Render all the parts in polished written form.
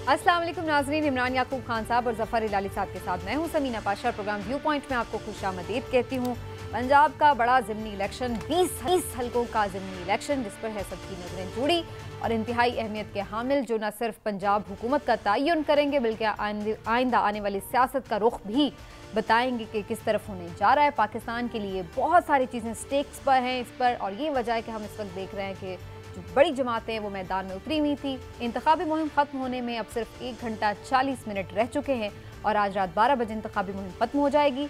अस्सलाम वालेकुम नाज़रीन, इमरान याकूब खान साहब और ज़फ़र इलाली साहब के साथ मैं हूं Sameena Pasha. Program view point में आपको खुशामदीद कहती हूं। पंजाब का बड़ा ज़िमनी इलेक्शन, 20 हल्कों का ज़िमनी इलेक्शन जिस पर है सबकी नज़रें जुड़ी और इंतहाई अहमियत के हामिल, जो न सिर्फ पंजाब हुकूमत का तयन करेंगे बल्कि आइंदा आने वाली सियासत का रुख भी बताएंगे कि किस तरफ होने जा रहा है। पाकिस्तान के लिए बहुत सारी चीज़ें स्टेक्स पर हैं इस पर, और ये वजह है कि हम इस वक्त देख रहे हैं कि जो बड़ी जमातें वो मैदान में उतरी हुई थी। इंतखाबी मुहिम ख़त्म होने में अब सिर्फ 1 घंटा 40 मिनट रह चुके हैं और आज रात 12 बजे इंतखाबी मुहिम ख़त्म हो जाएगी।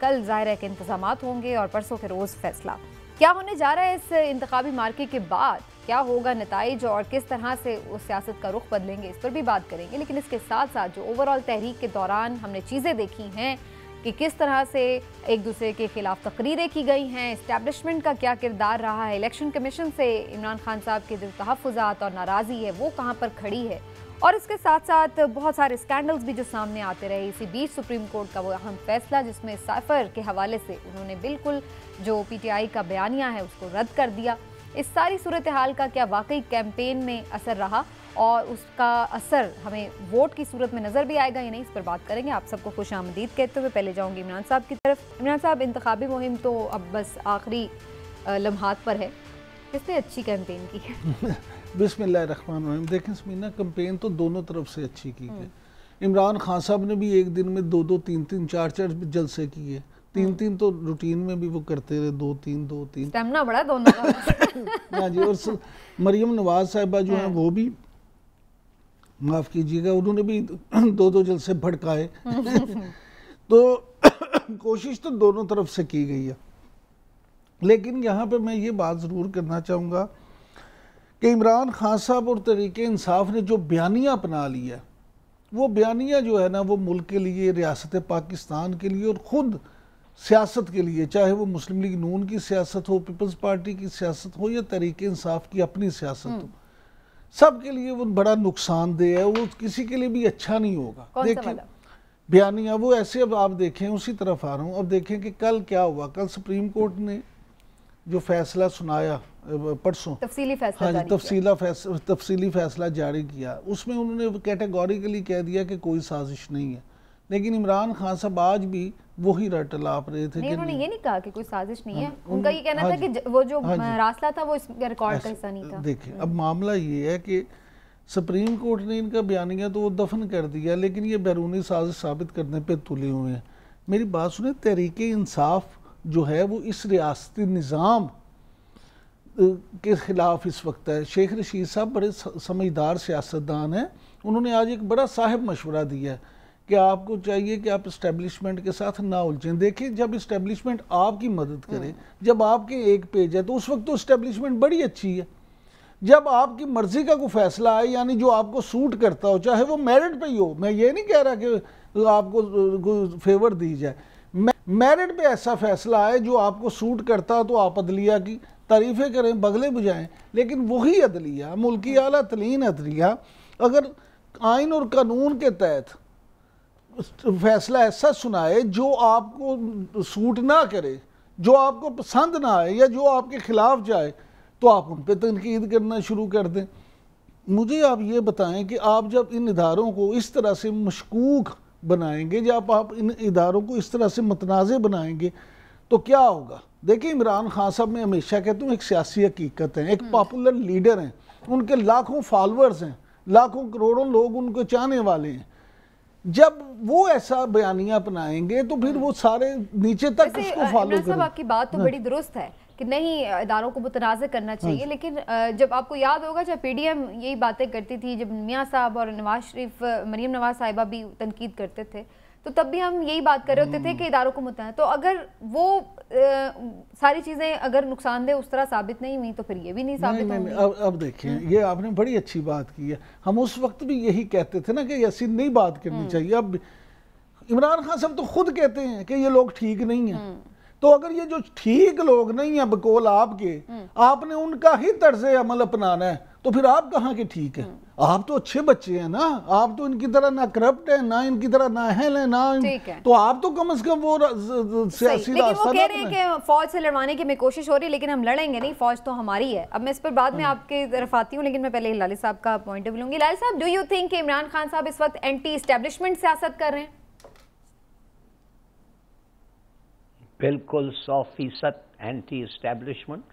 कल ज़ाहिर है कि इंतज़ामात होंगे और परसों के रोज़ फैसला क्या होने जा रहा है। इस इंतखाबी मार्के के बाद क्या होगा नताइज और किस तरह से उस सियासत का रुख बदलेंगे, इस पर भी बात करेंगे। लेकिन इसके साथ साथ जो ओवरऑल तहरीक के दौरान हमने चीज़ें देखी हैं कि किस तरह से एक दूसरे के खिलाफ तकरीरें की गई हैं, इस्टेब्लिशमेंट का क्या किरदार रहा है, इलेक्शन कमीशन से इमरान खान साहब के जो तहफ़्फ़ुज़ात और नाराज़ी है वो कहाँ पर खड़ी है, और इसके साथ साथ बहुत सारे स्कैंडल्स भी जो सामने आते रहे। इसी बीच सुप्रीम कोर्ट का वो अहम फैसला जिसमें साइफर के हवाले से उन्होंने बिल्कुल जो PTI का बयानिया है उसको रद्द कर दिया। इस सारी सूरत हाल का क्या वाकई कैंपेन में असर रहा और उसका असर हमें वोट की सूरत में नज़र भी आएगा या नहीं, इस पर बात करेंगे। आप सबको खुश आमदीद कहते हुए पहले जाऊंगी इमरान साहब की तरफ। इमरान साहब, इंतखाबी मुहिम तो अब बस आखिरी लम्हात पर है, किसने अच्छी कैंपेन की है? बिस्मिल्लाहिर्रहमानिर्रहीम। देखें समीना, कैंपेन तो दोनों तरफ से अच्छी की है। इमरान खान साहब ने भी एक दिन में 2-2, 3-3, 4-4 जलसे किए। 3-3 तो रूटीन में भी वो करते रहे, 2-3 स्टेमिना बड़ा दोनों का। हाँ जी। और मरियम नवाज साहिबा जो हैं वो भी, माफ़ कीजिएगा, उन्होंने भी 2-2 जलसे भड़काए। तो कोशिश तो दोनों तरफ से की गई है। लेकिन यहाँ पे मैं ये बात ज़रूर करना चाहूँगा कि इमरान खान साहब और तहरीक इंसाफ ने जो बयानिया अपना लिया, वो बयानिया जो है ना, वो मुल्क के लिए, रियासत पाकिस्तान के लिए और ख़ुद सियासत के लिए, चाहे वो मुस्लिम लीग नून की सियासत हो, पीपल्स पार्टी की सियासत हो या तहरीक इंसाफ की अपनी सियासत हो, सब के लिए वो बड़ा नुकसानदेह है। वो किसी के लिए भी अच्छा नहीं होगा। देखिए बयानिया वो ऐसे, अब आप देखें, उसी तरफ आ रहा हूँ। अब देखें कि कल क्या हुआ। कल सुप्रीम कोर्ट ने जो फैसला सुनाया परसों, तफसीली फैसला, हाँ जी, तफसीली फैसला जारी किया, उसमें उन्होंने कैटेगोरिकली कह दिया कि कोई साजिश नहीं है। लेकिन इमरान खान साहब आज भी वही रट लाप रहे थे। नहीं, उन्होंने ये नहीं कहा कि कोई साजिश नहीं है। उनका ये कहना था कि वो जो रास्ता था वो इस रिकॉर्ड का हिस्सा नहीं था। देखिए, अब मामला ये है कि सुप्रीम कोर्ट ने इनका बयानिया तो वो दफन कर दिया, लेकिन ये बैरूनी साजिश साबित करने पे तुले हुए हैं। मेरी बात सुने, तहरीक इंसाफ जो है वो इस रियासती निज़ाम के ख़िलाफ़ इस वक्त है। शेख रशीद साहब बड़े समझदार सियासतदान हैं। उन्होंने आज एक बड़ा साहिब मशवरा दिया है कि आपको चाहिए कि आप इस्टेब्लिशमेंट के साथ ना उलझें। देखिए, जब इस्टेब्लिशमेंट आपकी मदद करे, जब आपके एक पेज है, तो उस वक्त तो इस्टेब्लिशमेंट बड़ी अच्छी है। जब आपकी मर्ज़ी का कोई फैसला आए, यानी जो आपको सूट करता हो, चाहे वो मेरिट पे ही हो, मैं ये नहीं कह रहा कि आपको फेवर दी जाए, मेरिट पे ऐसा फैसला आए जो आपको सूट करता हो, तो आप अदलिया की तारीफ़ें करें, बगले बजाएं। लेकिन वही अदलिया, मुल्की आला तरीन अदलिया, अगर आइन और कानून के तहत फैसला ऐसा सुनाए जो आपको सूट ना करे, जो आपको पसंद ना आए या जो आपके खिलाफ जाए, तो आप उन पर तनकीद करना शुरू कर दें। मुझे आप ये बताएं कि आप जब इन इदारों को इस तरह से मशकूक बनाएंगे, जब आप इन इदारों को इस तरह से मतनाज़े बनाएंगे, तो क्या होगा। देखिए, इमरान खान साहब, मैं हमेशा कहता हूँ, एक सियासी हकीकत है, एक पॉपुलर लीडर हैं, उनके लाखों फॉलोअर्स हैं, लाखों करोड़ों लोग उनको चाहने वाले हैं। जब वो ऐसा बयानिया अपनाएंगे तो फिर वो सारे नीचे तक उसको फॉलो करेंगे। आपकी बात तो बड़ी दुरुस्त है कि नहीं, इदारों को मुतनाज़ करना चाहिए, लेकिन जब आपको याद होगा जब PDM यही बातें करती थी, जब मियाँ साहब और नवाज शरीफ, मरियम नवाज साहिबा भी तनकीद करते थे, तो तब भी हम यही बात कर रहे होते थे कि इदारों को मुतनाज़। तो अगर वो सारी चीज़ें अगर नुकसानदेह उस तरह साबित नहीं हुई तो फिर ये भी नहीं साबित होंगी। अब देखिए, ये आपने बड़ी अच्छी बात की है। हम उस वक्त भी यही कहते थे ना कि ऐसी नहीं बात करनी चाहिए। अब इमरान खान साहब तो खुद कहते हैं कि ये लोग ठीक नहीं हैं। तो अगर ये जो ठीक लोग नहीं है बकौल आपके, आपने उनका ही तर्ज अमल अपनाना है, तो फिर आप कहाँ के ठीक है? आप तो अच्छे बच्चे हैं ना, आप तो इनकी तरह ना करप्ट है, ना इनकी तरह नाअहल है, ना तो आप तो कम से कम वो सियासी लेकिन वो कह रहे हैं कि फौज से लड़वाने की हमें कोशिश हो रही है, लेकिन हम लड़ेंगे नहीं, फौज तो हमारी है। अब मैं इस पर बाद में आपके तरफ आती हूँ, लेकिन मैं पहले हिलाली साहब का पॉइंट ऑफ व्यू लूंगी। हिलाली साहब, do you think Imran Khan साहब इस वक्त एंटी एस्टेब्लिशमेंट सियासत कर रहे हैं? बिल्कुल 100% एंटी एस्टेब्लिशमेंट।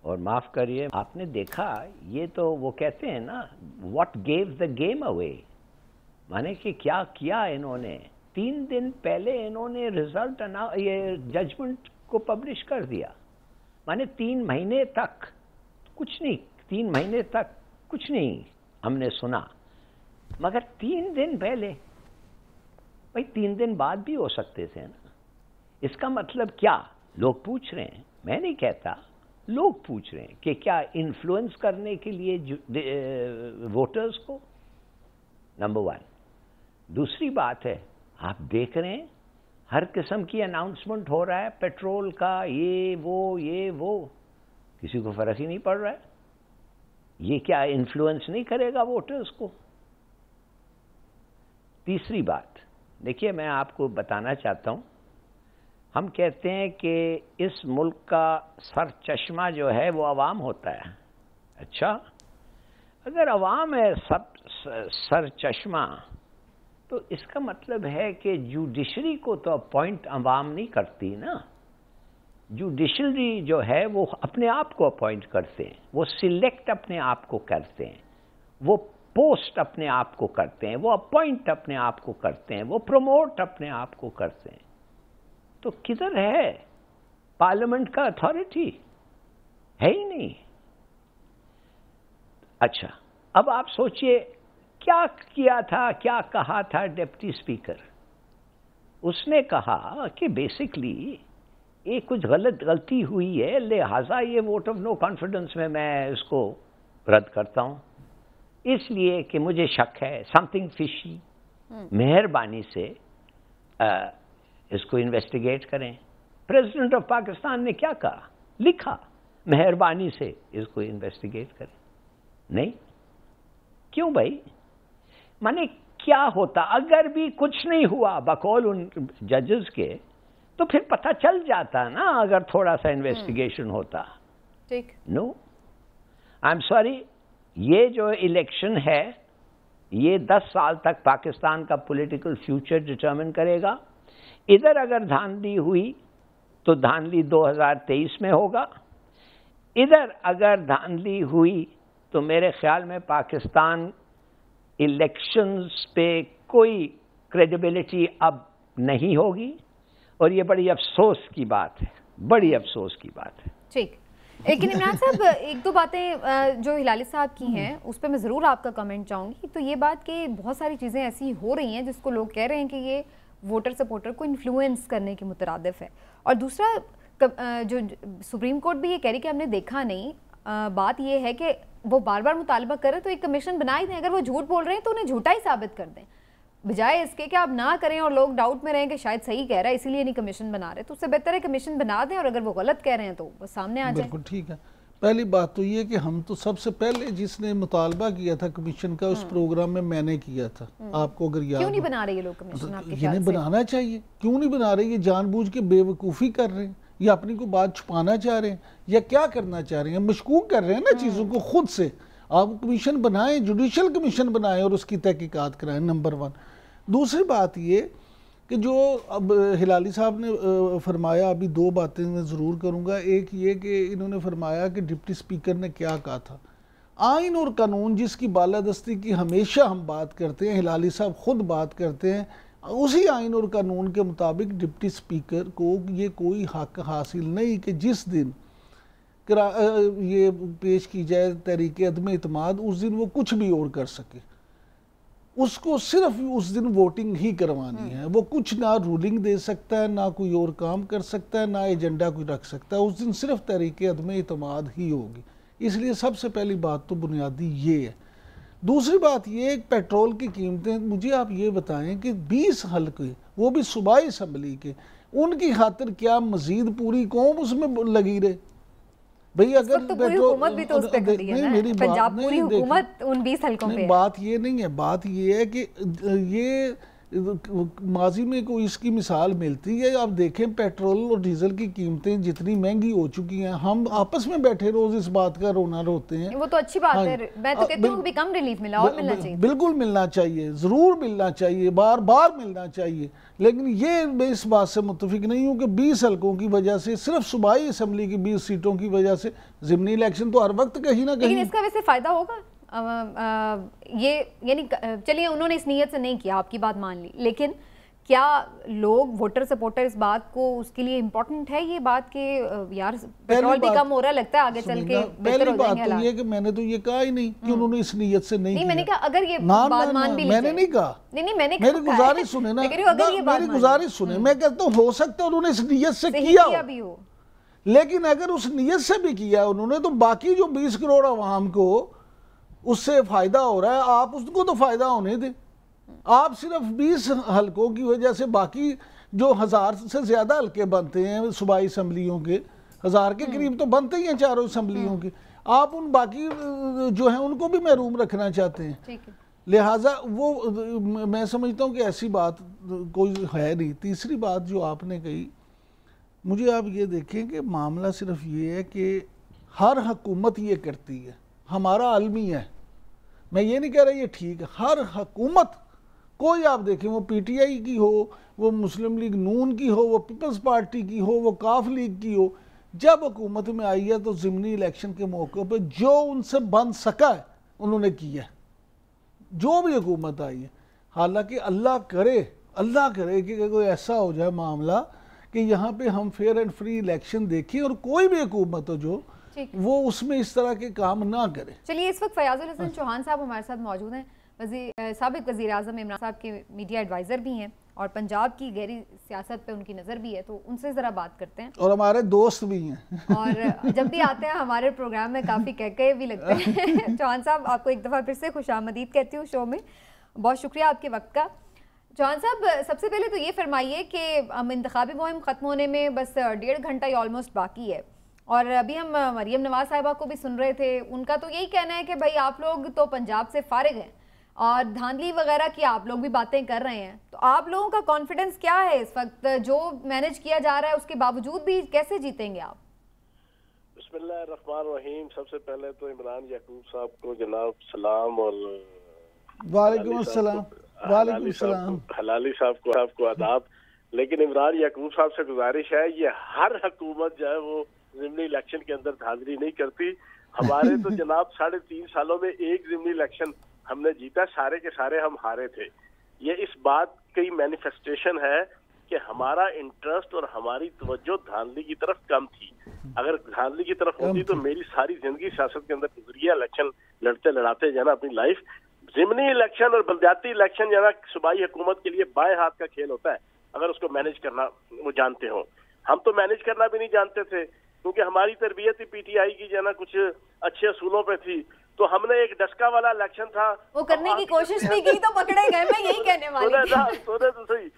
और माफ करिए, आपने देखा ये तो वो कहते हैं ना, what gave the game away, माने कि क्या किया इन्होंने। 3 दिन पहले इन्होंने रिजल्ट ये जजमेंट को पब्लिश कर दिया, माने 3 महीने तक कुछ नहीं, 3 महीने तक कुछ नहीं हमने सुना, मगर 3 दिन पहले, भाई 3 दिन बाद भी हो सकते थे ना। इसका मतलब क्या? लोग पूछ रहे हैं, मैं नहीं कहता, लोग पूछ रहे हैं कि क्या इन्फ्लुएंस करने के लिए वोटर्स को, नंबर 1। दूसरी बात है, आप देख रहे हैं हर किस्म की अनाउंसमेंट हो रहा है, पेट्रोल का, ये वो, किसी को फर्क ही नहीं पड़ रहा है। ये क्या इन्फ्लुएंस नहीं करेगा वोटर्स को? तीसरी बात देखिए, मैं आपको बताना चाहता हूं, हम कहते हैं कि इस मुल्क का सर चश्मा जो है वो अवाम होता है। अच्छा, अगर अवाम है सर चश्मा, तो इसका मतलब है कि जुडिशरी को तो अपॉइंट अवाम नहीं करती ना। जुडिशरी जो है वो अपने आप को अपॉइंट करते हैं, वो सिलेक्ट अपने आप को करते हैं, वो पोस्ट अपने आप को करते हैं, वो अपॉइंट अपने आप को करते हैं, वो प्रमोट अपने आप को करते हैं। तो किधर है पार्लियामेंट का अथॉरिटी? है ही नहीं। अच्छा, अब आप सोचिए क्या किया था, क्या कहा था डिप्टी स्पीकर। उसने कहा कि बेसिकली ये कुछ गलती हुई है, लिहाजा ये वोट ऑफ नो कॉन्फिडेंस में मैं इसको रद्द करता हूं, इसलिए कि मुझे शक है, समथिंग फिशी, मेहरबानी से इसको इन्वेस्टिगेट करें। प्रेसिडेंट ऑफ पाकिस्तान ने क्या कहा? लिखा, मेहरबानी से इसको इन्वेस्टिगेट करें। नहीं, क्यों भाई? माने क्या होता अगर भी कुछ नहीं हुआ बकौल उन जजेस के, तो फिर पता चल जाता ना, अगर थोड़ा सा इन्वेस्टिगेशन होता। ठीक, नो, आई एम सॉरी, ये जो इलेक्शन है ये 10 साल तक पाकिस्तान का पॉलिटिकल फ्यूचर डिटरमिन करेगा। इधर अगर धांधली हुई तो धांधली 2023 में होगा, इधर अगर धांधली हुई तो मेरे ख्याल में पाकिस्तान इलेक्शंस पे कोई क्रेडिबिलिटी अब नहीं होगी, और ये बड़ी अफसोस की बात है, बड़ी अफसोस की बात है। ठीक, लेकिन इमरान साहब एक दो बातें जो हिलाली साहब की हैं उस पर मैं ज़रूर आपका कमेंट चाहूँगी। तो ये बात कि बहुत सारी चीज़ें ऐसी हो रही हैं जिसको लोग कह रहे हैं कि ये वोटर सपोर्टर को इन्फ्लुएंस करने के मुतरादिफ है, और दूसरा जो सुप्रीम कोर्ट भी ये कह रही कि हमने देखा नहीं। बात ये है कि वो बार बार मुतालबा करें तो एक कमीशन बना ही दें, अगर वो झूठ बोल रहे हैं तो उन्हें झूठा ही साबित कर दें, बजाय इसके कि आप ना करें और लोग डाउट में रहें कि शायद सही कह रहा है इसीलिए नहीं कमीशन बना रहे। तो उससे बेहतर है कमीशन बना दें, और अगर वो गलत कह रहे हैं तो वो सामने आ जाए। बिल्कुल ठीक है। पहली बात तो ये कि हम तो सबसे पहले जिसने मुतालबा किया था कमीशन का, उस प्रोग्राम में मैंने किया था, आपको अगर याद, क्यों नहीं बना रहे ये लोग कमीशन? आपके ख्याल इन्हें से बनाना चाहिए, क्यों नहीं बना रहे? ये जानबूझ के बेवकूफ़ी कर रहे हैं, या अपनी को बात छुपाना चाह रहे हैं, या क्या करना चाह रहे हैं? मशकूक कर रहे हैं ना चीज़ों को खुद से। आप कमीशन बनाएं, जुडिशल कमीशन बनाएं और उसकी तहकीकात कराएं, नंबर 1। दूसरी बात ये कि जो अब हिलाली साहब ने फरमाया, अभी 2 बातें मैं ज़रूर करूँगा। एक ये कि इन्होंने फरमाया कि डिप्टी स्पीकर ने क्या कहा था। आइन और कानून जिसकी बालादस्ती की हमेशा हम बात करते हैं, हिलाली साहब ख़ुद बात करते हैं, उसी आइन और कानून के मुताबिक डिप्टी स्पीकर को ये कोई हक हासिल नहीं कि जिस दिन ये पेश की जाए तहरीक अदम इत्माद, उस दिन वो कुछ भी और कर सके। उसको सिर्फ उस दिन वोटिंग ही करवानी है, वो कुछ ना रूलिंग दे सकता है, ना कोई और काम कर सकता है, ना एजेंडा कोई रख सकता है। उस दिन सिर्फ तहरीक अदम इत्माद ही होगी। इसलिए सबसे पहली बात तो बुनियादी ये है। दूसरी बात ये, पेट्रोल की कीमतें, मुझे आप ये बताएं कि 20 हल्के, वो भी सूबाई असम्बली के, उनकी खातिर क्या मजीद पूरी कौम उसमें लगी रहे? भाई अगर पूरी हुकूमत भी तो उस पे खड़ी है ना, पंजाब पूरी हुकूमत उन 20 हलकों पे है। बात ये नहीं है, बात ये है कि ये माजी में कोई इसकी मिसाल मिलती है। आप देखें पेट्रोल और डीजल की कीमतें जितनी महंगी हो चुकी हैं, हम आपस में बैठे रोज इस बात का रोना रोते हैं। वो तो अच्छी बात है, मैं तो कहती हूँ कम रिलीफ मिला और मिलना चाहिए। बिल्कुल मिलना चाहिए, जरूर मिलना चाहिए, बार बार मिलना चाहिए। लेकिन ये मैं इस बात से मुत्तफिक नहीं हूँ कि 20 हलकों की वजह से, सिर्फ सूबाई असम्बली की 20 सीटों की वजह से ज़िमनी इलेक्शन तो हर वक्त कहीं ना कहीं। लेकिन इसका वैसे फायदा होगा ये, यानी चलिए उन्होंने इस नीयत से नहीं किया, आपकी बात मान ली, लेकिन क्या लोग वोटर सपोर्टर इस बात को, उसके लिए इम्पोर्टेंट है ये बात कि यार पेट्रोल भी कम हो रहा है, लगता है आगे चल के बेहतर हो जाएंगे हालात। ये कि मैंने तो ये कहा ही नहीं कि उन्होंने इस नीयत से नहीं किया। मैंने कहा अगर ये बात मान भी ली, मैंने नहीं कहा, नहीं मैंने मेरी गुजारिश सुने ना, मेरी गुजारिश सुने। मैं कहता हूँ हो सकता है उन्होंने इस नीयत से किया भी हो, लेकिन अगर उस नीयत से भी किया उन्होंने, तो बाकी जो 20 करोड़ अवाम को उससे फायदा हो रहा है, आप उसको तो फायदा होने दें। आप सिर्फ 20 हलकों की वजह से बाकी जो 1000 से ज्यादा हलके बनते हैं सूबाई असम्बलियों के, 1000 के करीब तो बनते ही हैं चारों असम्बलियों के, आप उन बाकी जो है उनको भी महरूम रखना चाहते हैं। लिहाजा वो मैं समझता हूँ कि ऐसी बात कोई है नहीं। तीसरी बात जो आपने कही, मुझे आप ये देखें कि मामला सिर्फ ये है कि हर हुकूमत ये करती है, हमारा आलमी है, मैं ये नहीं कह रहा ये ठीक है, हर हुकूमत कोई आप देखें, वो पीटीआई की हो, वो मुस्लिम लीग नून की हो, वो पीपल्स पार्टी की हो, वो काफ लीग की हो, जब हुकूमत में आई है तो ज़िमनी इलेक्शन के मौके पर जो उनसे बन सका है उन्होंने किया, जो भी हुकूमत आई है। हालांकि अल्लाह करे कि कोई ऐसा हो जाए मामला कि यहाँ पे हम फेयर एंड फ्री इलेक्शन देखें और कोई भी हुकूमत हो जो वो उसमें इस तरह के काम ना करे। चलिए, इस वक्त फयाजुल हसन चौहान साहब हमारे साथ मौजूद हैं, साबिक वज़ीर आज़म इमरान साहब के मीडिया एडवाइज़र भी हैं और पंजाब की गहरी सियासत पे उनकी नज़र भी है, तो उनसे ज़रा बात करते हैं। और हमारे दोस्त भी हैं और जब भी आते हैं हमारे प्रोग्राम में काफ़ी कहके भी लगते हैं। चौहान साहब, आपको एक दफ़ा फिर से खुशामदीद कहती हूँ शो में, बहुत शुक्रिया आपके वक्त का। चौहान साहब, सबसे पहले तो ये फरमाइए कि इंतखाबी मुहिम ख़त्म होने में बस 1.5 घंटा ही ऑलमोस्ट बाकी है, और अभी हम मरियम नवाज साहिबा को भी सुन रहे थे, उनका तो यही कहना है कि भाई आप लोग तो पंजाब से फारिग हैं और धांधली वगैरह की आप लोग भी बातें कर रहे हैं, तो आप लोगों का कॉन्फिडेंस क्या है इस वक्त, जो मैनेज किया जा रहा है उसके बावजूद भी कैसे जीतेंगे आप? बिस्मिल्लाहिर्रहमानिर्रहीम। सबसे पहले तो इमरान याकूब साहब को जनाब सलाम और वालेकुम अस्सलाम, वालेकुम सलाम, हलाली साहब को आदाब। लेकिन इमरान याकूब साहब से गुजारिश है, ये हर हुकूमत जो है वो ज़िमनी इलेक्शन के अंदर धांधली नहीं करती। हमारे तो जनाब 3.5 सालों में एक ज़िमनी इलेक्शन हमने जीता, सारे के सारे हम हारे थे। ये इस बात की मैनिफेस्टेशन है कि हमारा इंटरेस्ट और हमारी तवज्जो धांधली की तरफ कम थी। अगर धांधली की तरफ होती तो मेरी सारी जिंदगी सियासत के अंदर गुजरी है, इलेक्शन लड़ते लड़ाते जाना अपनी लाइफ। ज़िमनी इलेक्शन और बलदियाती इलेक्शन जाना सूबाई हुकूमत के लिए बाएं हाथ का खेल होता है, अगर उसको मैनेज करना वो जानते हो। हम तो मैनेज करना भी नहीं जानते थे, क्योंकि हमारी तरबियत ही पीटीआई की जाना कुछ अच्छे असूलों पे थी। तो हमने एक डस्का वाला इलेक्शन था, वो करने की कोशिश भी की तो पकड़े गए। मैं यही कहने वाली थी। तो सही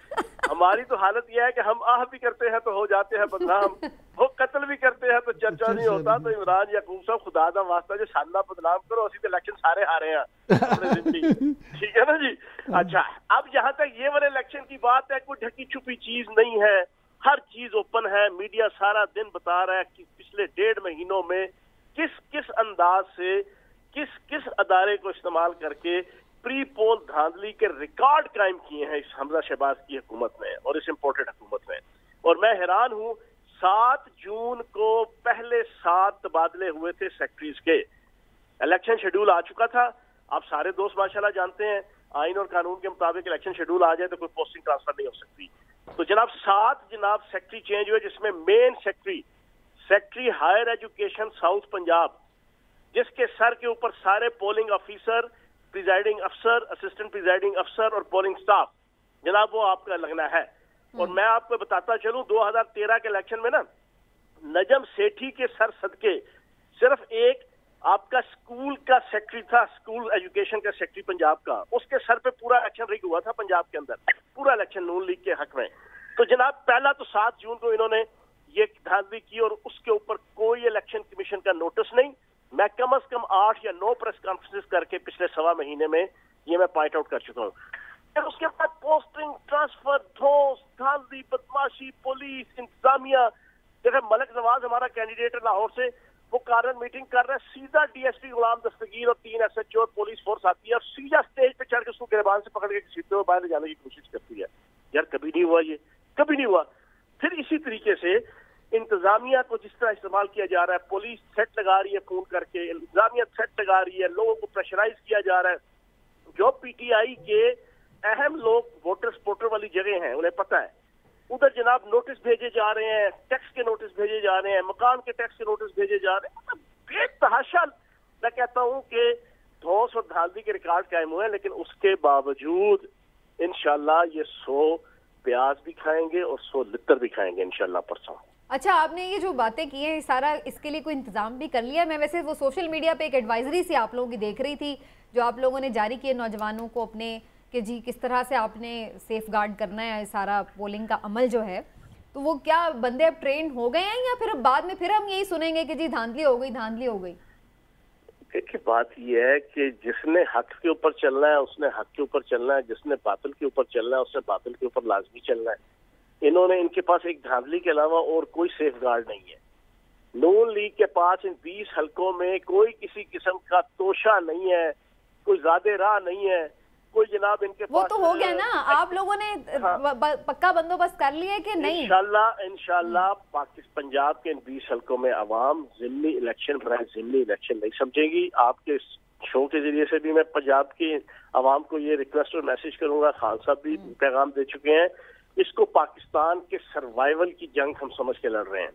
हमारी तो हालत यह है कि हम आह भी करते हैं तो हो जाते हैं बदनाम, वो कत्ल भी करते हैं तो चर्चा नहीं होता। तो इमरान याकूब साहब खुदा दा वास्ता जो साना बदनाम करो, असी तो इलेक्शन सारे हारे हैं, ठीक है ना जी। अच्छा, अब जहाँ तक ये वाले इलेक्शन की बात है, कोई ढकी छुपी चीज नहीं है, हर चीज ओपन है। मीडिया सारा दिन बता रहा है कि पिछले 1.5 महीनों में किस किस अंदाज से किस किस अदारे को इस्तेमाल करके प्री पोल धांधली के रिकॉर्ड कायम किए हैं इस हमजा शहबाज की हुकूमत ने और इस इम्पोर्टेड हुकूमत ने। और मैं हैरान हूं, 7 जून को पहले 7 तबादले हुए थे सेक्रेटरीज के, इलेक्शन शेड्यूल आ चुका था। आप सारे दोस्त माशाल्लाह जानते हैं, आइन और कानून के मुताबिक इलेक्शन शेड्यूल आ जाए तो कोई पोस्टिंग ट्रांसफर नहीं हो सकती। तो जनाब 7 सेक्रेटरी चेंज हुए, जिसमें main secretary higher education south Punjab, जिसके सर के ऊपर सारे पोलिंग ऑफिसर, प्रिजाइडिंग अफसर, असिस्टेंट प्रिजाइडिंग अफसर और पोलिंग स्टाफ, जनाब वो आपका लगना है। और मैं आपको बताता चलूं, 2013 के इलेक्शन में ना नजम सेठी के सर सदके सिर्फ एक आपका स्कूल का सेक्रेटरी था, स्कूल एजुकेशन का सेक्रेटरी पंजाब का, उसके सर पे पूरा इलेक्शन रिग हुआ था पंजाब के अंदर, पूरा इलेक्शन नून लीग के हक में। तो जनाब पहला तो 7 जून को इन्होंने ये धांधली की और उसके ऊपर कोई इलेक्शन कमीशन का नोटिस नहीं। मैं कम से कम 8 या 9 प्रेस कॉन्फ्रेंस करके पिछले 1.25 महीने में ये मैं पॉइंट आउट कर चुका हूँ। फिर उसके बाद पोस्टिंग, ट्रांसफर, धौंस, धांधली, बदमाशी, पुलिस, इंतजामिया। जैसे मलिक नवाज हमारा कैंडिडेट है लाहौर से, वो कारण मीटिंग कर रहा है, सीधा डीएसपी गुलाम दस्तगीर और 3 SHO और पुलिस फोर्स आती है और सीधा स्टेज पे चढ़ के उसको गिरबान से पकड़ के सीधे बाहर ले जाने की कोशिश करती है। यार कभी नहीं हुआ, ये कभी नहीं हुआ। फिर इसी तरीके से इंतजामिया को जिस तरह इस्तेमाल किया जा रहा है, पुलिस थ्रेट लगा रही है फोन करके, इंतजामिया थ्रेट लगा रही है, लोगों को प्रेशराइज किया जा रहा है। जो पीटीआई के अहम लोग वोटर सपोर्टर वाली जगह हैं, उन्हें पता है, उधर जनाब नोटिस भेजे जा रहे हैं, टैक्स के नोटिस भेजे जा रहे हैं, मकान के टैक्स के नोटिस भेजे जा रहे हैं। मतलब बेतहाशा मैं कहता हूं कि धौंस और धांधली के रिकॉर्ड कायम हुए हैं, लेकिन उसके बावजूद इंशाल्लाह ये 100 प्याज भी खाएंगे और 100 लिटर भी खाएंगे इंशाल्लाह परसों। अच्छा, आपने ये जो बातें की हैं सारा इसके लिए कोई इंतजाम भी कर लिया? मैं वैसे वो सोशल मीडिया पे एक एडवाइजरी सी आप लोगों की देख रही थी जो आप लोगों ने जारी की है नौजवानों को अपने, कि जी किस तरह से आपने सेफ गार्ड करना है सारा पोलिंग का अमल जो है। तो वो क्या बंदे अब ट्रेन हो गए हैं या फिर अब बाद में फिर हम यही सुनेंगे कि जी धांधली हो गई, धांधली हो गई? देखिए बात यह है कि जिसने हक के ऊपर चलना है उसने हक के ऊपर चलना है, जिसने बातिल के ऊपर चलना है उसने बातिल के ऊपर लाजमी चलना है। इनके पास एक धांधली के अलावा और कोई सेफ गार्ड नहीं है। नून लीग के पास इन 20 हलकों में कोई किसी किस्म का तोशा नहीं है, कोई ज्यादा राह नहीं है, कोई जनाब इनके वो पास तो हो गया ना, आप लोगों ने पक्का बंदोबस्त कर लिया है कि नहीं? इंशाल्लाह पंजाब के इन 20 हलकों में अवाम ज़िमनी इलेक्शन बनाए ज़िमनी इलेक्शन नहीं समझेगी। आपके शो के जरिए से भी मैं पंजाब की अवाम को ये रिक्वेस्ट और मैसेज करूंगा, खान साहब भी पैगाम दे चुके हैं, इसको पाकिस्तान के सर्वाइवल की जंग हम समझ के लड़ रहे हैं।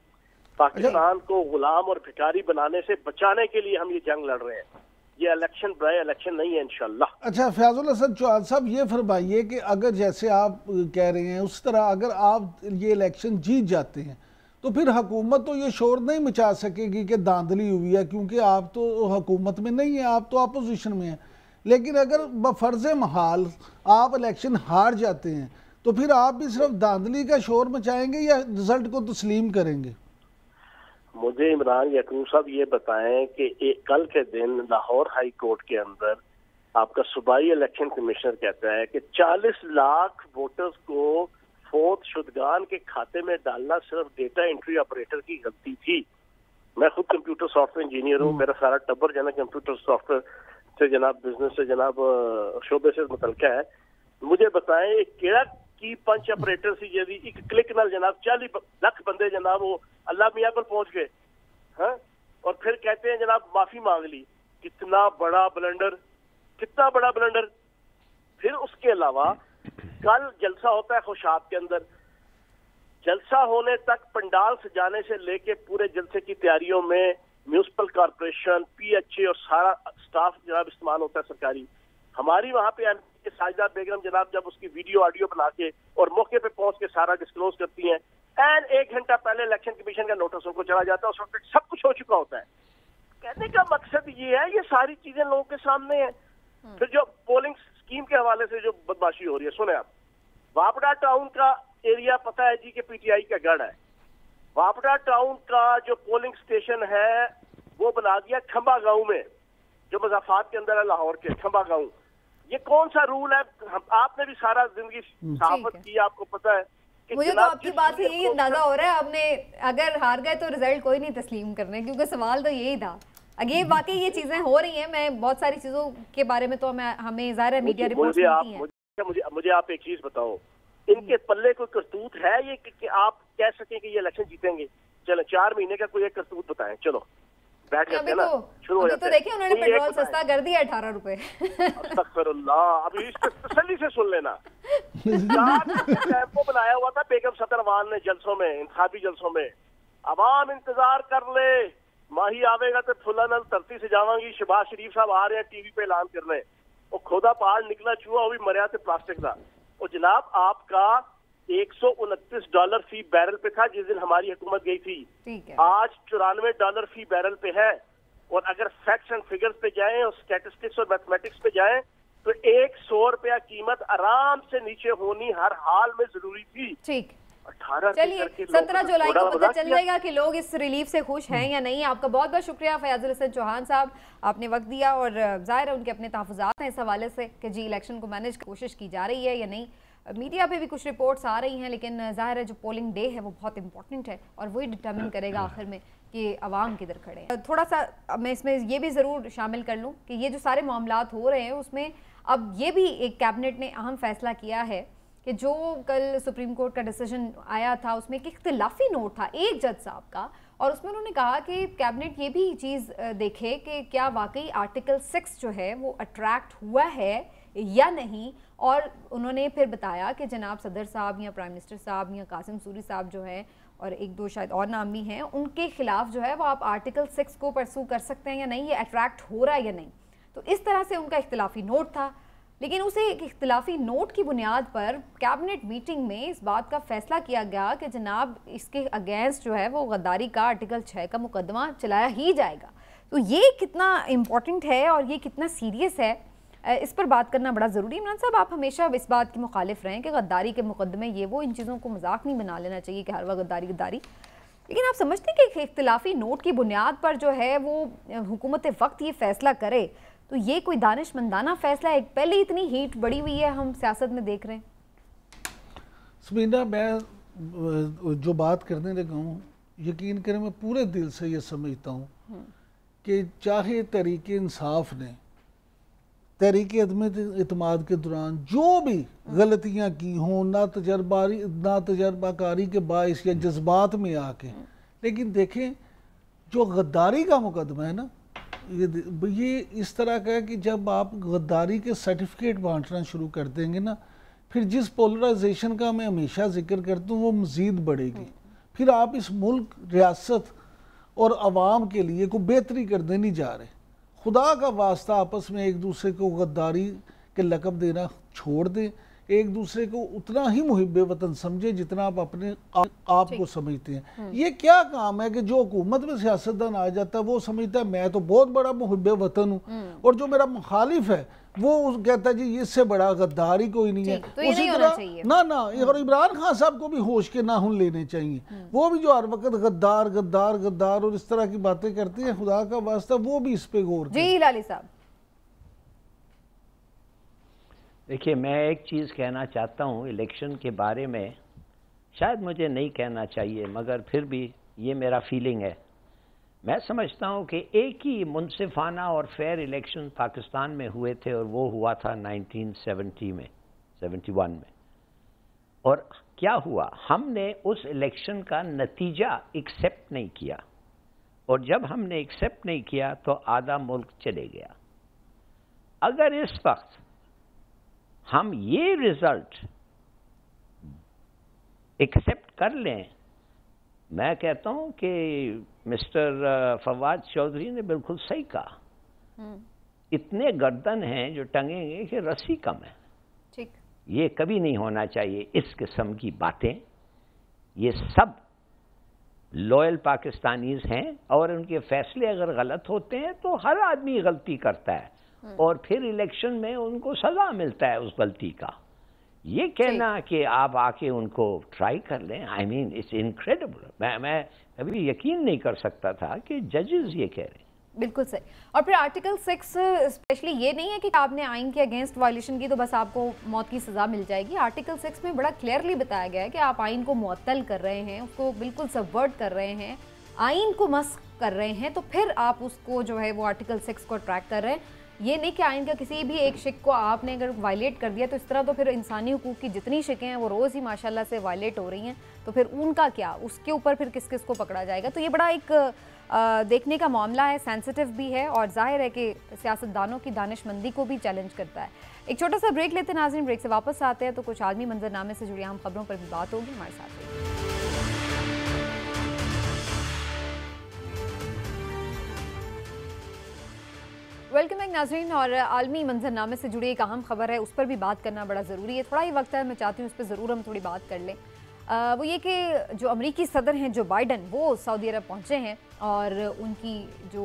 पाकिस्तान को गुलाम और भिखारी बनाने से बचाने के लिए हम ये जंग लड़ रहे हैं। ये इलेक्शन बड़ा इलेक्शन नहीं है इंशाल्लाह। अच्छा फयाजुल हसन चौहान साहब, ये फरमाइए कि अगर जैसे आप कह रहे हैं उस तरह अगर आप ये इलेक्शन जीत जाते हैं तो फिर हुकूमत तो ये शोर नहीं मचा सकेगी कि धांधली हुई है, क्योंकि आप तो हुकूमत में नहीं है, आप तो अपोजिशन में हैं। लेकिन अगर बफर्ज महाल आप इलेक्शन हार जाते हैं तो फिर आप भी सिर्फ धांधली का शोर मचाएंगे या रिजल्ट को तस्लीम करेंगे? मुझे इमरान याकूब साहब ये बताएं कि कल के दिन लाहौर हाई कोर्ट के अंदर आपका सूबाई इलेक्शन कमिश्नर कहता है कि 40 लाख वोटर्स को फोर्थ शुदगान के खाते में डालना सिर्फ डेटा एंट्री ऑपरेटर की गलती थी। मैं खुद कंप्यूटर सॉफ्टवेयर इंजीनियर हूँ, मेरा सारा टब्बर जना कंप्यूटर सॉफ्टवेयर से जनाब बिजनेस से जनाब शोबे से मुतलका है। मुझे बताएं एक केड़ा की पंच ऑपरेटर सी यदि एक क्लिक नाल जनाब 40 लाख बंदे जनाब वो अल्लाह मियाँ को पहुंच गए, हाँ, और फिर कहते हैं जनाब माफी मांग ली। कितना बड़ा ब्लंडर, कितना बड़ा ब्लंडर। फिर उसके अलावा कल जलसा होता है खुशाब के अंदर, जलसा होने तक पंडाल सजाने से लेके पूरे जलसे की तैयारियों में म्यूनिसिपल कॉर्पोरेशन, PHA और सारा स्टाफ जनाब इस्तेमाल होता है सरकारी। हमारी वहां पे MP साजिदा बेगम जनाब जब उसकी वीडियो ऑडियो बना के और मौके पे पहुंच के सारा डिस्क्लोज करती हैं, एंड 1 घंटा पहले इलेक्शन कमीशन का नोटिस उनको चला जाता है, उस वक्त सब कुछ हो चुका होता है। कहने का मकसद ये है, ये सारी चीजें लोगों के सामने है। फिर जो पोलिंग स्कीम के हवाले से जो बदमाशी हो रही है, सुने आप, वापडा टाउन का एरिया पता है जी कि PTI का गढ़ है। वापडा टाउन का जो पोलिंग स्टेशन है वो बना दिया खंबा गांव में, जो मजाफात के अंदर है लाहौर के खंबा गांव। ये कौन सा रूल है? आपने भी सारा जिंदगी सहाफत की, आपको पता है। मुझे तो आपकी बात से यही अंदाजा हो रहा है, आपने अगर हार गए तो रिजल्ट कोई नहीं तस्लीम करने, क्योंकि सवाल तो यही था। अगे वाकई ये चीजें हो रही हैं, मैं बहुत सारी चीजों के बारे में तो हमें ज़ाहिर है मीडिया रिपोर्ट्स मिलती हैं। मुझे आप एक चीज बताओ, इनके पल्ले कोई करतूत है ये कि आप कह सकें कि ये इलेक्शन जीतेंगे? चलो 4 महीने का कोई एक करतूत बताएं, चलो बैठ जाते हैं ना, शुरू हो जाते हैं। तो देखिए उन्होंने पेट्रोल सस्ता कर दिया 18 रुपए। अस्तगफिरुल्लाह, अभी इसको तसल्ली से सुन लेना। टेम्पो बनाया हुआ था बेगम सदरवान ने जलसों में, इंतखाबी जलसों में। अवाम इंतजार कर ले, माही आवेगा तो फुला नल धरती से जावांगी। शहबाज शरीफ साहब आ रहे हैं टीवी पे ऐलान करने। वो खोदा पहाड़ निकला चूहा, वो भी मरिया थे प्लास्टिक का। और जनाब आपका $129 फी बैरल पे था जिस दिन हमारी हुकूमत गई थी, आज $94 फी बैरल पे है। और अगर फैक्ट्स एंड फिगर्स पे जाएं और स्टैटिस्टिक्स और मैथमेटिक्स पे जाएं तो $100 कीमत आराम से नीचे होनी हर हाल में जरूरी थी। ठीक, चलिए 17 जुलाई को पता चल जाएगा कि लोग इस रिलीफ से खुश हैं या नहीं। आपका बहुत बहुत शुक्रिया फयाजुल हसन चौहान साहब, आपने वक्त दिया और ज़ाहिर है उनके अपने तहफ़्फ़ुज़ात हैं इस हवाले से कि जी इलेक्शन को मैनेज की कोशिश की जा रही है या नहीं। मीडिया पे भी कुछ रिपोर्ट्स आ रही हैं, लेकिन ज़ाहिर है जो पोलिंग डे है वो बहुत इंपॉर्टेंट है और वही डिटर्मिन करेगा आखिर में कि अवाम किधर खड़े हैं। थोड़ा सा मैं इसमें ये भी ज़रूर शामिल कर लूँ कि ये जो सारे मामलात हो रहे हैं उसमें अब ये भी एक कैबिनेट ने अहम फैसला किया है कि जो कल सुप्रीम कोर्ट का डिसीजन आया था उसमें एक इख्तिलाफी नोट था एक जज साहब का, और उसमें उन्होंने कहा कि कैबिनेट ये भी चीज़ देखे कि क्या वाकई आर्टिकल 6 जो है वो अट्रैक्ट हुआ है या नहीं। और उन्होंने फिर बताया कि जनाब सदर साहब या प्राइम मिनिस्टर साहब या कासिम सूरी साहब जो हैं और एक दो शायद और नाम भी हैं, उनके खिलाफ जो है वो आप आर्टिकल 6 को परसू कर सकते हैं या नहीं, ये अट्रैक्ट हो रहा है या नहीं। तो इस तरह से उनका इख्तिलाफी नोट था, लेकिन उसे एक इख्तिलाफी नोट की बुनियाद पर कैबिनेट मीटिंग में इस बात का फैसला किया गया कि जनाब इसके अगेंस्ट जो है वो गद्दारी का आर्टिकल 6 का मुकदमा चलाया ही जाएगा। तो ये कितना इम्पोर्टेंट है और ये कितना सीरियस है, इस पर बात करना बड़ा ज़रूरी है। इमरान साहब, आप हमेशा इस बात के मुखालिफ रहें कि गद्दारी के मुकदमे ये वो, इन चीज़ों को मजाक नहीं बना लेना चाहिए कि हर वक्त गद्दारी गद्दारी, लेकिन आप समझते हैं कि इख्तिलाफी नोट की बुनियाद पर जो है वो हुकूमत वक्त ये फैसला करे तो ये कोई दानिशमंदाना फैसला है? पहले इतनी हीट बढ़ी हुई है हम सियासत में देख रहे हैं। समीना, मैं जो बात करने लगा हूँ यकीन करें मैं पूरे दिल से ये समझता हूँ कि चाहे तहरीक इंसाफ ने तहरीक इत्माद के दौरान जो भी गलतियाँ की हों, ना तजर्बाकारी के बाइस या जज्बात में आके, लेकिन देखें जो गद्दारी का मुकदमा है ना, ये इस तरह का है कि जब आप गद्दारी के सर्टिफिकेट बांटना शुरू कर देंगे ना, फिर जिस पोलराइजेशन का मैं हमेशा जिक्र करता हूँ वो मज़ीद बढ़ेगी। फिर आप इस मुल्क, रियासत और आवाम के लिए कोई बेहतरी करने नहीं जा रहे। खुदा का वास्ता आपस में एक दूसरे को गद्दारी के लक़ब देना छोड़ दें, एक दूसरे को उतना ही मुहिब्बे वतन समझे जितना आप अपने आप को समझते हैं। ये क्या काम है कि जो हुकूमत में सियासतदान आ जाता है वो समझता है मैं तो बहुत बड़ा मुहिब्बे वतन हूँ, और जो मेरा मुखालिफ है वो कहता है जी इससे बड़ा गद्दार ही कोई नहीं है। तो ये नहीं होना चाहिए ना ना, और इमरान खान साहब को भी होश के नाखून लेने चाहिए। वो भी जो हर वक्त गद्दार गद्दार गद्दार और इस तरह की बातें करती है, खुदा का वास्ता वो भी इस पे गौर करें। जी लाली साहब, देखिए, मैं एक चीज़ कहना चाहता हूँ इलेक्शन के बारे में, शायद मुझे नहीं कहना चाहिए मगर फिर भी ये मेरा फीलिंग है। मैं समझता हूँ कि एक ही मुनसिफाना और फेयर इलेक्शन पाकिस्तान में हुए थे और वो हुआ था 1971 में। और क्या हुआ, हमने उस इलेक्शन का नतीजा एक्सेप्ट नहीं किया, और जब हमने एक्सेप्ट नहीं किया तो आधा मुल्क चले गया। अगर इस वक्त हम ये रिजल्ट एक्सेप्ट कर लें, मैं कहता हूं कि मिस्टर फवाद चौधरी ने बिल्कुल सही कहा। इतने गर्दन हैं जो टंगेंगे कि रस्सी कम है। ठीक, ये कभी नहीं होना चाहिए इस किस्म की बातें। ये सब लॉयल पाकिस्तानीज हैं और उनके फैसले अगर गलत होते हैं तो हर आदमी गलती करता है और फिर इलेक्शन में उनको सजा मिलता है उस गलती का। ये कहना कि आप आके उनको ट्राई कर लें, आई मीन इट्स इनक्रेडिबल। मैं अभी यकीन नहीं कर सकता था कि जजेस ये कह रहे हैं। बिल्कुल सही। और फिर आर्टिकल 6 स्पेशली ये नहीं है कि आपने आइन के अगेंस्ट वायलेशन की तो बस आपको मौत की सज़ा मिल जाएगी। आर्टिकल 6 में बड़ा क्लियरली बताया गया है कि आप आइन को मुअत्तल कर रहे हैं, उसको बिल्कुल सबवर्ट कर रहे हैं, आइन को मस्क कर रहे हैं, तो फिर आप उसको जो है वो आर्टिकल 6 को ट्रैक कर रहे हैं। ये नहीं कि आइन का किसी भी एक शिक को आपने अगर वायलेट कर दिया तो इस तरह तो फिर इंसानी हुकूक की जितनी शिकें हैं वो रोज़ ही माशाल्लाह से वायलेट हो रही हैं, तो फिर उनका क्या, उसके ऊपर फिर किस किस को पकड़ा जाएगा। तो ये बड़ा एक देखने का मामला है, सेंसिटिव भी है और जाहिर है कि सियासतदानों की दानिशमंदी को भी चैलेंज करता है। एक छोटा सा ब्रेक लेते हैं नाज़रीन, ब्रेक से वापस आते हैं तो कुछ आदमी मंजरनामे से जुड़ी अहम खबरों पर भी बात होगी। हमारे साथ वेलकम बैक नाज़रीन। और आलमी मंजरनामे से जुड़ी एक अहम खबर है, उस पर भी बात करना बड़ा ज़रूरी है। थोड़ा ही वक्त है, मैं चाहती हूँ उस पर ज़रूर हम थोड़ी बात कर लें। वो ये कि जो अमरीकी सदर हैं जो बाइडन, वो सऊदी अरब पहुँचे हैं और उनकी जो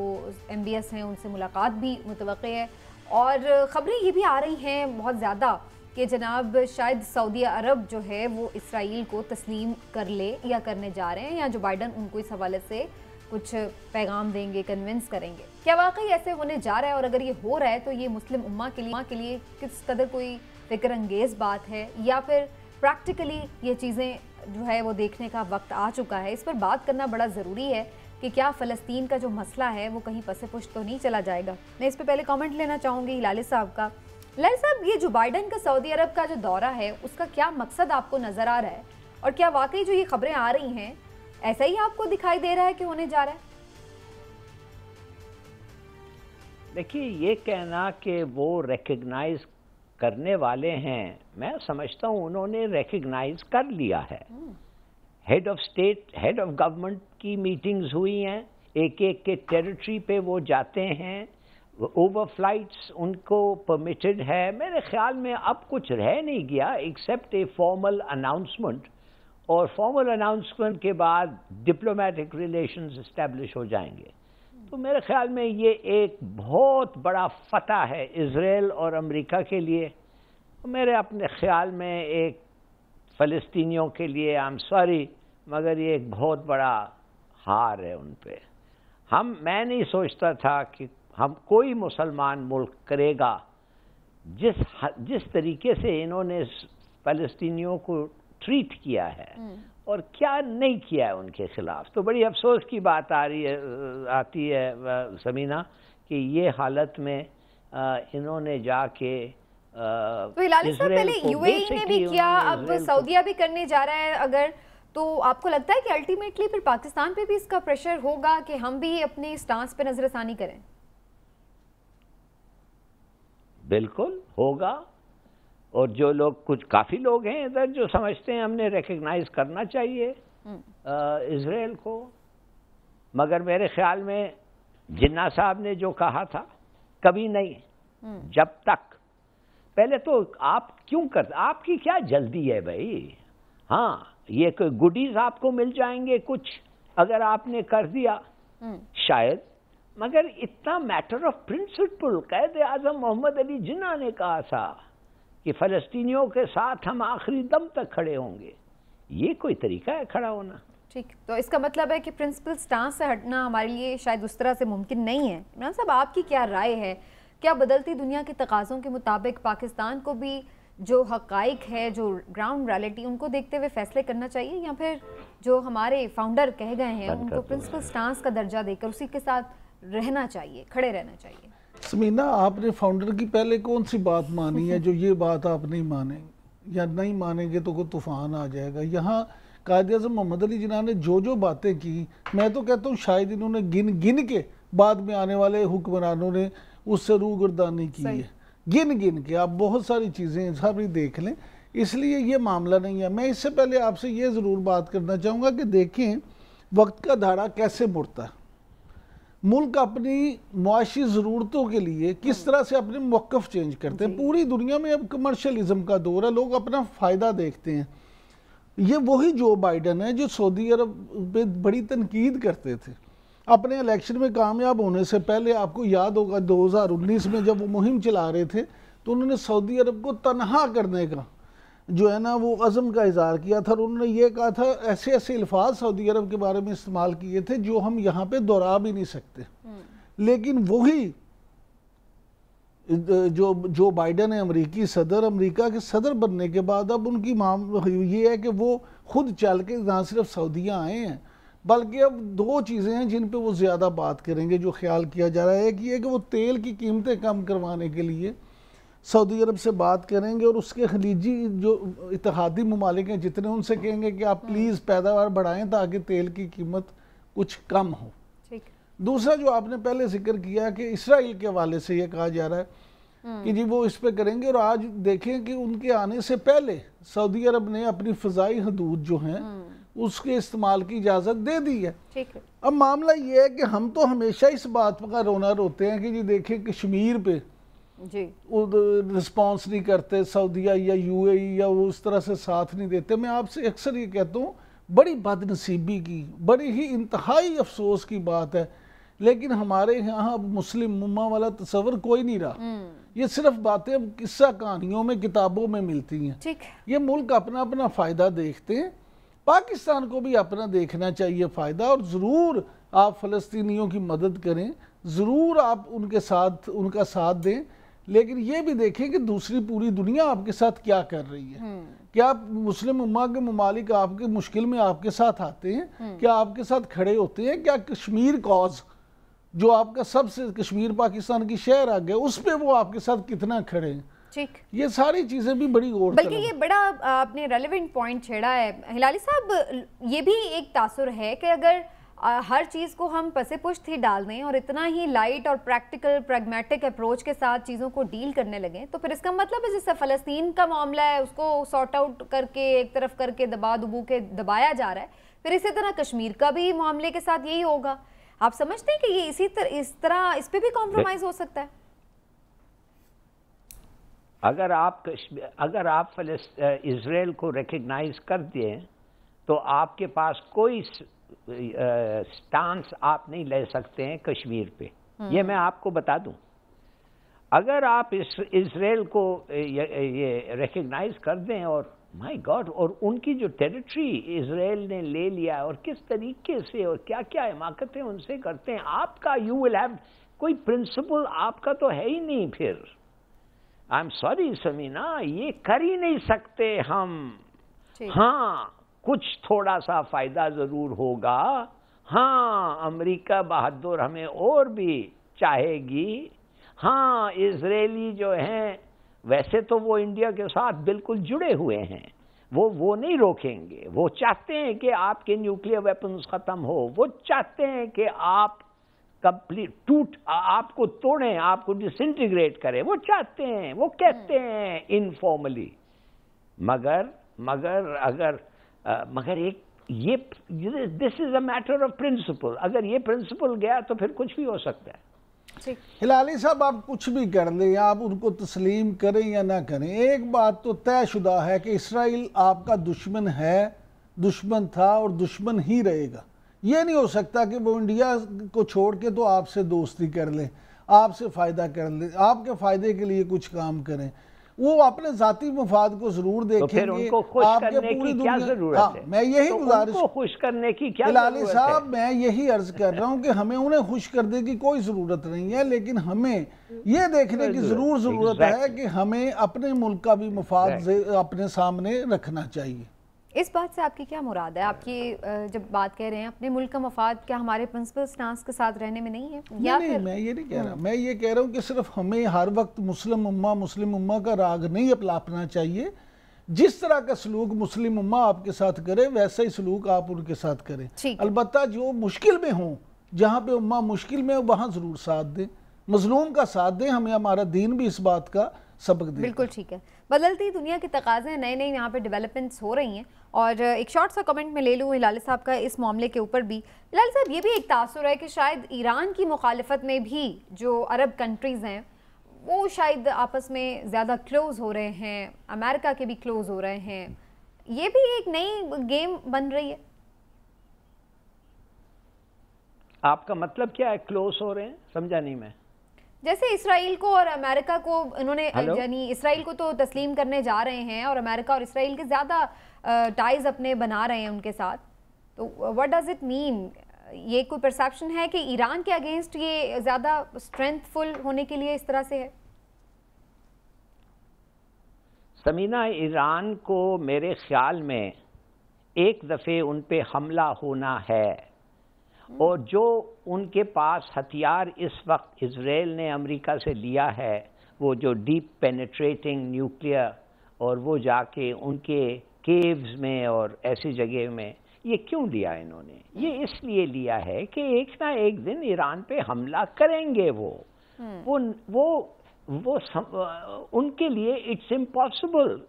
MBS हैं उनसे मुलाकात भी मुतवक्के है। और ख़बरें ये भी आ रही हैं बहुत ज़्यादा कि जनाब शायद सऊदी अरब जो है वो इसराइल को तस्लीम कर ले या करने जा रहे हैं, या जो बाइडन उनको इस हवाले से कुछ पैगाम देंगे, कन्विंस करेंगे? क्या वाकई ऐसे होने जा रहा है? और अगर ये हो रहा है तो ये मुस्लिम उम्मा के लिए किस कदर कोई फिक्र अंगेज बात है, या फिर प्रैक्टिकली ये चीज़ें जो है वो देखने का वक्त आ चुका है? इस पर बात करना बड़ा ज़रूरी है कि क्या फ़लस्तीन का जो मसला है वो कहीं पसे पुष्ट तो नहीं चला जाएगा। मैं इस पर पहले कमेंट लेना चाहूँगी हिलाली साहब का। हिलाली साहब, ये जो बाइडन का सऊदी अरब का जो दौरा है उसका क्या मकसद आपको नज़र आ रहा है, और क्या वाकई जो ये खबरें आ रही हैं ऐसा ही आपको दिखाई दे रहा है कि होने जा रहा है? देखिए, ये कहना कि वो रिकग्नाइज करने वाले हैं, मैं समझता हूँ उन्होंने रिकग्नाइज कर लिया है। Head of state, head of government की मीटिंग्स हुई हैं, एक एक के टेरिटरी पे वो जाते हैं, ओवर फ्लाइट्स उनको परमिटेड है। मेरे ख्याल में अब कुछ रह नहीं गया एक्सेप्ट ए फॉर्मल अनाउंसमेंट, और फॉर्मल अनाउंसमेंट के बाद डिप्लोमेटिक रिलेशंस इस्टेब्लिश हो जाएंगे। तो मेरे ख्याल में ये एक बहुत बड़ा फतह है इजराइल और अमेरिका के लिए। मेरे अपने ख्याल में एक फ़लस्तीनियों के लिए, आई एम सॉरी, मगर ये एक बहुत बड़ा हार है उन पे। मैं नहीं सोचता था कि हम कोई मुसलमान मुल्क करेगा जिस तरीके से इन्होंने फ़लस्तीनियों को ट्रीट किया है और क्या नहीं किया है उनके खिलाफ। तो बड़ी अफसोस की बात आती है समीना कि ये हालत में इन्होंने जाके तो हिलाली साहब, पहले यूएई ने भी किया, अब सऊदीया भी करने जा रहा है। अगर तो आपको लगता है कि अल्टीमेटली फिर पाकिस्तान पे भी इसका प्रेशर होगा कि हम भी अपने स्टांस पे नजरसानी करें? बिल्कुल होगा, और जो लोग, कुछ काफ़ी लोग हैं इधर जो समझते हैं हमने रिकग्नाइज करना चाहिए इजराइल को। मगर मेरे ख्याल में जिन्ना साहब ने जो कहा था, कभी नहीं, जब तक पहले तो आप क्यों करते, आपकी क्या जल्दी है भाई? हाँ, ये कोई गुडीज आपको मिल जाएंगे कुछ अगर आपने कर दिया शायद, मगर इतना मैटर ऑफ प्रिंसिपल। कायदे आज़म मोहम्मद अली जिन्ना ने कहा था कि फ़लस्तीनियों के साथ हम आखिरी दम तक खड़े होंगे। ये कोई तरीका है खड़ा होना? ठीक, तो इसका मतलब है कि प्रिंसिपल स्टांस से हटना हमारे लिए शायद उस तरह से मुमकिन नहीं है। इमरान साहब, आपकी क्या राय है? क्या बदलती दुनिया के तकाज़ों के मुताबिक पाकिस्तान को भी जो हक़ाइक़ है, जो ग्राउंड रियलिटी, उनको देखते हुए फैसले करना चाहिए, या फिर जो हमारे फाउंडर कह गए हैं उनको प्रिंसिपल स्टांस का दर्जा देकर उसी के साथ रहना चाहिए, खड़े रहना चाहिए? समीना, आपने फाउंडर की पहले कौन सी बात मानी है जो ये बात आप नहीं मानेंगे, या नहीं मानेंगे तो कोई तूफान आ जाएगा? यहाँ कायद-ए-आज़म मोहम्मद अली जिन्ना ने जो बातें की, मैं तो कहता हूँ शायद इन्होंने गिन गिन के बाद में आने वाले हुक्मरानों ने उससे रूगर्दानी की है, गिन गिन के। आप बहुत सारी चीज़ें सब ही देख लें, इसलिए ये मामला नहीं है। मैं इससे पहले आपसे ये ज़रूर बात करना चाहूँगा कि देखें वक्त का धारा कैसे मुड़ता है। मुल्क अपनी मुआशी ज़रूरतों के लिए किस तरह से अपने मौक़िफ़ चेंज करते हैं। पूरी दुनिया में अब कमर्शलिज्म का दौर है, लोग अपना फ़ायदा देखते हैं। ये वही जो बाइडन है जो सऊदी अरब पे बड़ी तनकीद करते थे अपने इलेक्शन में कामयाब होने से पहले। आपको याद होगा 2019 में जब वो मुहिम चला रहे थे तो उन्होंने सऊदी अरब को तनहा करने का जो है ना वो अज़म का इज़हार किया था, और उन्होंने ये कहा था, ऐसे ऐसे अल्फाज सऊदी अरब के बारे में इस्तेमाल किए थे जो हम यहाँ पे दोहरा भी नहीं सकते। लेकिन वही जो बाइडन है अमेरिकी सदर, अमेरिका के सदर बनने के बाद अब उनकी ये है कि वो खुद चल के ना सिर्फ सऊदीया आए हैं, बल्कि अब दो चीज़ें हैं जिन पे वो ज़्यादा बात करेंगे जो ख्याल किया जा रहा है। एक ये कि वो तेल की कीमतें कम करवाने के लिए सऊदी अरब से बात करेंगे, और उसके खलीजी जो इत्तेहादी ममालिक हैं जितने, उनसे कहेंगे कि आप प्लीज़ पैदावार बढ़ाएं ताकि तेल की कीमत कुछ कम हो। दूसरा जो आपने पहले जिक्र किया कि इसराइल के हवाले से ये कहा जा रहा है कि जी वो इस पे करेंगे, और आज देखें कि उनके आने से पहले सऊदी अरब ने अपनी फ़ज़ाई हदूद जो हैं उसके इस्तेमाल की इजाज़त दे दी है। अब मामला ये है कि हम तो हमेशा इस बात का रोना रोते हैं कि जी देखें कश्मीर पे रिस्पॉन्स नहीं करते सऊदीया या यूएई, या वो उस तरह से साथ नहीं देते। मैं आपसे अक्सर ये कहता हूँ, बड़ी बदनसीबी की, बड़ी ही इंतहाई अफसोस की बात है लेकिन हमारे यहाँ अब मुस्लिम उम्मा वाला तस्वर कोई नहीं रहा। ये सिर्फ बातें अब किस्सा कहानियों में, किताबों में मिलती हैं। ठीक। ये मुल्क अपना अपना फ़ायदा देखते हैं, पाकिस्तान को भी अपना देखना चाहिए फ़ायदा, और ज़रूर आप फ़लस्तीनियों की मदद करें, ज़रूर आप उनका साथ दें, लेकिन ये भी देखें कि दूसरी पूरी दुनिया आपके साथ क्या कर रही है। क्या मुस्लिम उम्मा के ममालिक आपके मुश्किल में आपके साथ आते हैं? क्या आपके साथ खड़े होते हैं? क्या कश्मीर कॉज जो आपका सबसे, कश्मीर पाकिस्तान की शहर आ गया, उस पर वो आपके साथ कितना खड़े हैं? ठीक। ये सारी चीज़ें भी बड़ी गौर, बल्कि ये बड़ा आपने रेलेवेंट पॉइंट छेड़ा है हिलाली साहब। ये भी एक तासुर है कि अगर हर चीज़ को हम पसे पुश्त ही डाल दें और इतना ही लाइट और प्रैक्टिकल प्रैग्मेटिक अप्रोच के साथ चीज़ों को डील करने लगें, तो फिर इसका मतलब है जैसे फ़लस्तीन का मामला है उसको सॉर्ट आउट करके एक तरफ करके दबा दुबू के दबाया जा रहा है, फिर इसी तरह कश्मीर का भी मामले के साथ यही होगा। आप समझते हैं कि ये इस तरह इस पे भी कॉम्प्रोमाइज़ हो सकता है? अगर आप इजराइल को रिकग्नाइज कर दें तो आपके पास कोई स्टांस आप नहीं ले सकते हैं कश्मीर पे। ये मैं आपको बता दूं। अगर आप इजराइल को ये रिकग्नाइज कर दें, और माय गॉड, और उनकी जो टेरिटरी इजराइल ने ले लिया और किस तरीके से और क्या क्या हिमाकतें उनसे करते हैं, आपका यू विल हैव कोई प्रिंसिपल आपका तो है ही नहीं। फिर आई एम सॉरी समीना, ये कर ही नहीं सकते हम। हाँ, कुछ थोड़ा सा फायदा जरूर होगा। हाँ, अमेरिका बहादुर हमें और भी चाहेगी। हाँ, इजरायली जो हैं वैसे तो वो इंडिया के साथ बिल्कुल जुड़े हुए हैं, वो नहीं रोकेंगे। वो चाहते हैं कि आपके न्यूक्लियर वेपन्स खत्म हो, वो चाहते हैं कि आप कंप्लीट आपको तोड़ें, आपको डिसइंटीग्रेट करें, वो चाहते हैं, वो कहते हैं इनफॉर्मली। मगर एक ये this is a matter of principle. अगर ये प्रिंसिपल गया तो फिर कुछ भी हो सकता है। हिलाली साहब, आप कुछ भी कर लें, आप उनको तस्लीम करें या ना करें, एक बात तो तयशुदा है कि इसराइल आपका दुश्मन है, दुश्मन था और दुश्मन ही रहेगा। ये नहीं हो सकता कि वो इंडिया को छोड़ के तो आपसे दोस्ती कर ले, आपसे फ़ायदा कर ले, आपके फ़ायदे के लिए कुछ काम करें। वो अपने जाती मफाद को जरूर देखेंगे। तो फिर उनको खुश करने की क्या जरूरत है? मैं यही गुजारिश, उनको खुश करने की क्या हिलाली साहब, मैं यही अर्ज कर रहा हूँ कि हमें उन्हें खुश करने की कोई ज़रूरत नहीं है, लेकिन हमें ये देखने की ज़रूरत है कि हमें अपने मुल्क का भी मफाद अपने सामने रखना चाहिए। इस बात से आपकी क्या मुराद है? आपकी जब बात कह रहे हैं अपने मुल्क का मफाद, क्या हमारे प्रिंसिपल स्टांस के साथ रहने में नहीं है? या नहीं, मैं ये नहीं कह रहा। मैं ये कह रहा हूँ कि सिर्फ हमें हर वक्त मुस्लिम उम्मा का राग नहीं अपनाना चाहिए। जिस तरह का सलूक मुस्लिम उम्मा आपके साथ करे, वैसा ही सलूक आप उनके साथ करें। अलबत्ता जो मुश्किल में हों, जहाँ पे उम्मा मुश्किल में, वहाँ ज़रूर साथ दें, मजलूम का साथ दें। हमें हमारा दीन भी इस बात का सबक दे। बिल्कुल ठीक है। बदलती दुनिया के तकाज़े, नए नए यहाँ पे डेवलपमेंट्स हो रही हैं। और एक शॉर्ट सा कमेंट में ले लूँ हिलाली साहब का इस मामले के ऊपर भी। हिलाली साहब, ये भी एक तासुर है कि शायद ईरान की मुखालिफत में भी जो अरब कंट्रीज़ हैं वो शायद आपस में ज़्यादा क्लोज़ हो रहे हैं, अमेरिका के भी क्लोज़ हो रहे हैं। ये भी एक नई गेम बन रही है। आपका मतलब क्या है क्लोज हो रहे हैं? समझा नहीं मैं। जैसे इसराइल को और अमेरिका को इन्होंने, यानी इसराइल को तो तस्लीम करने जा रहे हैं और अमेरिका और इसराइल के ज़्यादा टाइज अपने बना रहे हैं उनके साथ। तो व्हाट डज इट मीन? ये कोई परसेप्शन है कि ईरान के अगेंस्ट ये ज़्यादा स्ट्रेंथफुल होने के लिए इस तरह से है? समीना, ईरान को मेरे ख्याल में एक दफ़े उन पे हमला होना है, और जो उनके पास हथियार इस वक्त इजराइल ने अमेरिका से लिया है, वो जो डीप पेनिट्रेटिंग न्यूक्लियर, और वो जाके उनके केव्स में और ऐसी जगह में, ये क्यों लिया इन्होंने? ये इसलिए लिया है कि एक ना एक दिन ईरान पे हमला करेंगे वो उनके लिए इट्स इम्पॉसिबल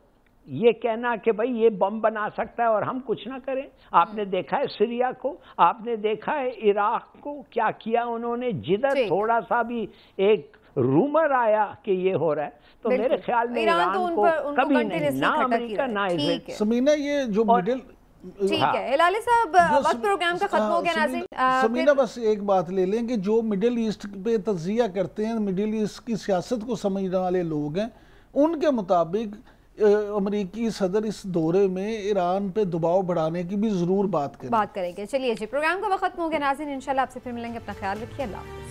ये कहना कि भाई ये बम बना सकता है और हम कुछ ना करें। आपने देखा है सीरिया को, आपने देखा है इराक को, क्या किया उन्होंने। जिधर थोड़ा सा भी एक रूमर आया कि ये हो रहा है, तो मेरे ख्याल में ईरान को कभी नहीं, ना अमेरिका ना इजराइल। समीना, ये जो ठीक है हिलाली साहब, वक्त प्रोग्राम का खत्म हो गया नाज़रीन। समीना बस एक बात ले लें कि जो मिडिल ईस्ट पे तज्जिया करते हैं, मिडिल ईस्ट की सियासत को समझने वाले लोग हैं, उनके मुताबिक अमेरिकी सदर इस दौरे में ईरान पे दबाव बढ़ाने की भी ज़रूर बात करेंगे। चलिए जी, प्रोग्राम का वक्त खत्म हो गया नाज़रीन, इंशाल्लाह आपसे फिर मिलेंगे, अपना ख्याल रखिए, अल्लाह।